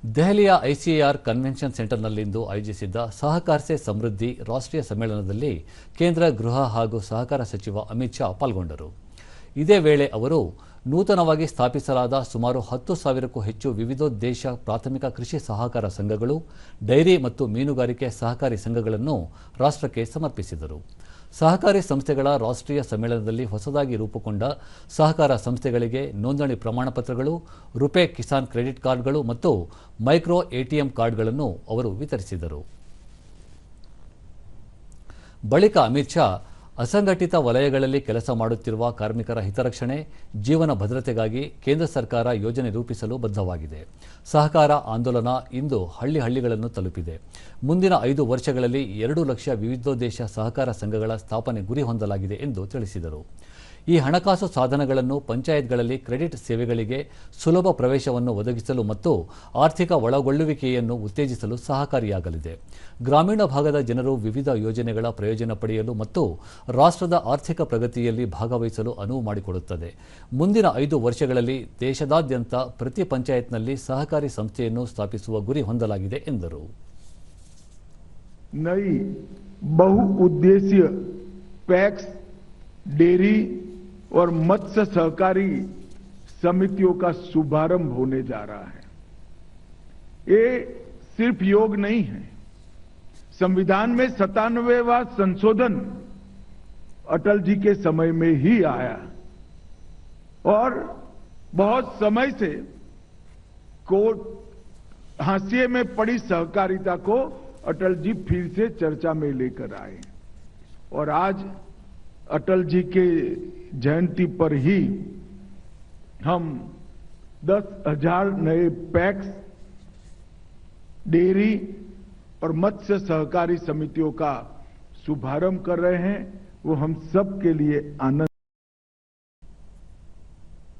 ದೆಹಲಿಯ ICAR convention ಸೆಂಟರ್ನಲ್ಲಿಂದು ಆಯೋಜಿಸಿದ್ದ ಸಹಕಾರ ಸೇ ಸಮೃದ್ಧಿ ರಾಷ್ಟ್ರೀಯ ಸಮ್ಮೇಳನದಲ್ಲಿ ಕೇಂದ್ರ ಗೃಹ ಹಾಗೂ ಸಹಕಾರ ಸಚಿವ ಅಮಿತ್ ಶಾ ಪಾಲ್ಗೊಂಡರು. ಇದೇ ವೇಳೆ ಅವರು ನೂತನವಾಗಿ ಸ್ಥಾಪಿಸಲಾದ ಸುಮಾರು 10,000ಕ್ಕೂ ಹೆಚ್ಚು ವಿವಿಧೋದ್ದೇಶ ಪ್ರಾಥಮಿಕ ಕೃಷಿ ಸಹಕಾರ ಸಂಘಗಳು, ಡೈರಿ ಮತ್ತು ಮೀನುಗಾರಿಕೆ ಸಹಕಾರಿ ಸಂಘಗಳನ್ನು ರಾಷ್ಟ್ರಕ್ಕೆ ಸಮರ್ಪಿಸಿದರು. ಸಹಕಾರಿ ಸಂಸ್ಥೆಗಳ ರಾಷ್ಟ್ರೀಯ ಸಮ್ಮೇಳನದಲ್ಲಿ ಹೊಸದಾಗಿ ರೂಪುಗೊಂಡ ಸಹಕಾರ ಸಂಸ್ಥೆಗಳಿಗೆ ನೋಂದಣಿ ಪ್ರಮಾಣಪತ್ರಗಳು, ರುಪೇ ಕಿಸಾನ್ ಕ್ರೆಡಿಟ್ ಕಾರ್ಡ್ಗಳು ಮತ್ತು ಮೈಕ್ರೋ ಎಟಿಎಂ ಕಾರ್ಡ್ಗಳನ್ನು ಅವರು ವಿತರಿಸಿದರು. ಬಳಿಕ ಅಮಿತ್ ಶಾ ಅಸಂಘಟಿತ ವಲಯಗಳಲ್ಲಿ ಕೆಲಸ ಮಾಡುತ್ತಿರುವ ಕಾರ್ಮಿಕರ ಹಿತರಕ್ಷಣೆ, ಜೀವನ ಭದ್ರತೆಗಾಗಿ ಕೇಂದ್ರ ಸರ್ಕಾರ ಯೋಜನೆ ರೂಪಿಸಲು ಬದ್ಧವಾಗಿದೆ. ಸಹಕಾರ ಆಂದೋಲನ ಇಂದು ಹಳ್ಳಿಗಳನ್ನು ತಲುಪಿದೆ. ಮುಂದಿನ 5 ವರ್ಷಗಳಲ್ಲಿ 2 ಲಕ್ಷ ವಿವಿಧೋದ್ದೇಶ ಸಹಕಾರ ಸಂಘಗಳ ಸ್ಥಾಪನೆ ಗುರಿ ಹೊಂದಲಾಗಿದೆ ಎಂದು ತಿಳಿಸಿದರು. ಈ ಹಣಕಾಸು ಸಾಧನಗಳನ್ನು ಪಂಚಾಯತ್ಗಳಲ್ಲಿ ಕ್ರೆಡಿಟ್ ಸೇವೆಗಳಿಗೆ ಸುಲಭ ಪ್ರವೇಶವನ್ನು ಒದಗಿಸಲು ಮತ್ತು ಆರ್ಥಿಕ ಒಳಗೊಳ್ಳುವಿಕೆಯನ್ನು ಉತ್ತೇಜಿಸಲು ಸಹಕಾರಿಯಾಗಲಿದೆ. ಗ್ರಾಮೀಣ ಭಾಗದ ಜನರು ವಿವಿಧ ಯೋಜನೆಗಳ ಪ್ರಯೋಜನ ಪಡೆಯಲು ಮತ್ತು ರಾಷ್ಟ್ರದ ಆರ್ಥಿಕ ಪ್ರಗತಿಯಲ್ಲಿ ಭಾಗವಹಿಸಲು ಅನುವು ಮಾಡಿಕೊಡುತ್ತದೆ. ಮುಂದಿನ 5 ವರ್ಷಗಳಲ್ಲಿ ದೇಶದಾದ್ಯಂತ ಪ್ರತಿ ಪಂಚಾಯತ್ನಲ್ಲಿ ಸಹಕಾರಿ ಸಂಸ್ಥೆಯನ್ನು ಸ್ಥಾಪಿಸುವ ಗುರಿ ಹೊಂದಲಾಗಿದೆ ಎಂದರು. नई बहुउद्देशीय पैक्स, डेयरी और मत्स्य सहकारी समितियों का शुभारंभ होने जा रहा है। ये सिर्फ योग नहीं है। संविधान में 97वां संशोधन अटल जी के समय में ही आया और बहुत समय से कोर्ट हाशिए में पड़ी सहकारिता को अटल जी फिर से चर्चा में लेकर आए और आज अटल जी के जयंती पर ही हम 10,000 नए पैक्स, डेयरी और मत्स्य सहकारी समितियों का शुभारंभ कर रहे हैं। वो हम सब के लिए आनंद